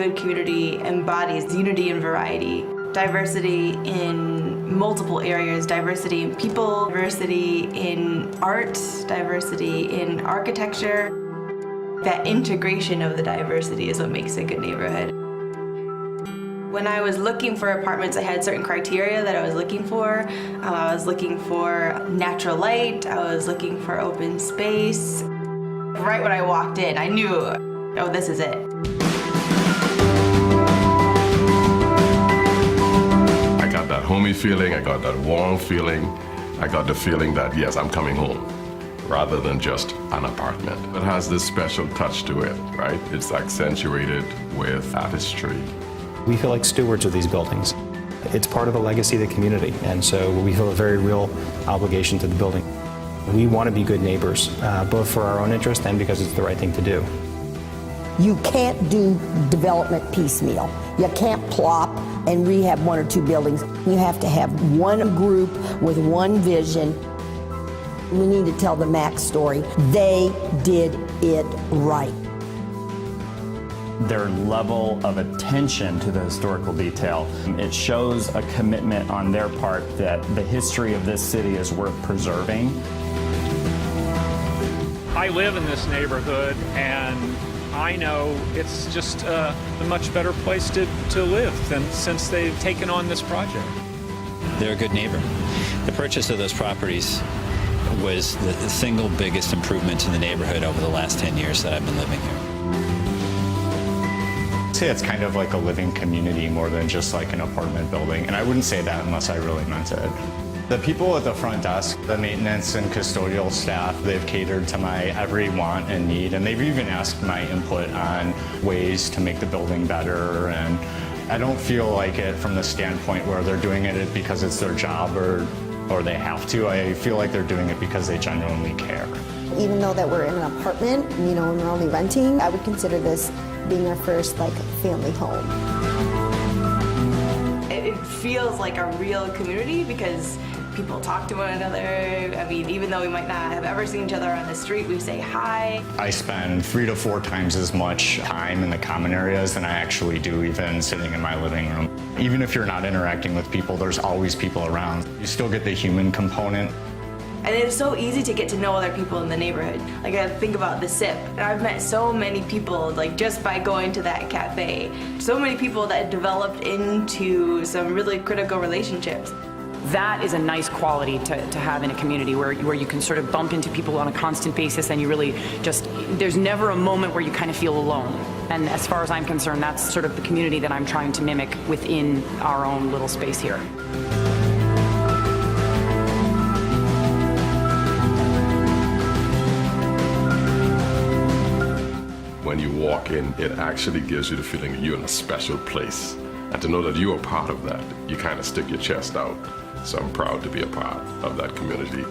good community embodies unity and variety, diversity in multiple areas, diversity in people, diversity in art, diversity in architecture. That integration of the diversity is what makes a good neighborhood. When I was looking for apartments, I had certain criteria that I was looking for. I was looking for natural light, I was looking for open space. Right when I walked in, I knew, oh, this is it. I got that homey feeling, I got that warm feeling, I got the feeling that, yes, I'm coming home, rather than just an apartment. It has this special touch to it, right? It's accentuated with artistry. We feel like stewards of these buildings. It's part of the legacy of the community, and so we feel a very real obligation to the building. We want to be good neighbors, both for our own interest and because it's the right thing to do. You can't do development piecemeal. You can't plop and rehab one or two buildings. You have to have one group with one vision. We need to tell the Max story. They did it right. Their level of attention to the historical detail, it shows a commitment on their part that the history of this city is worth preserving. I live in this neighborhood, and I know it's just a much better place to live since they've taken on this project. They're a good neighbor. The purchase of those properties was the single biggest improvement in the neighborhood over the last 10 years that I've been living here. I'd say it's kind of like a living community more than just like an apartment building, and I wouldn't say that unless I really meant it. The people at the front desk, the maintenance and custodial staff, they've catered to my every want and need, and they've even asked my input on ways to make the building better, and I don't feel like it from the standpoint where they're doing it because it's their job or they have to. I feel like they're doing it because they genuinely care. Even though that we're in an apartment, and we're only renting, I would consider this being our first family home. It feels like a real community because people talk to one another. I mean, even though we might not have ever seen each other on the street, we say hi. I spend 3 to 4 times as much time in the common areas than I actually do even sitting in my living room. Even if you're not interacting with people, there's always people around. You still get the human component. And it's so easy to get to know other people in the neighborhood. Like, I think about the SIP, and I've met so many people, just by going to that cafe. So many people that developed into some really critical relationships. That is a nice quality to have in a community where you can sort of bump into people on a constant basis, and you really there's never a moment where you kind of feel alone. And as far as I'm concerned, that's sort of the community that I'm trying to mimic within our own little space here. When you walk in, it actually gives you the feeling that you're in a special place. And to know that you are part of that, you kind of stick your chest out. So I'm proud to be a part of that community.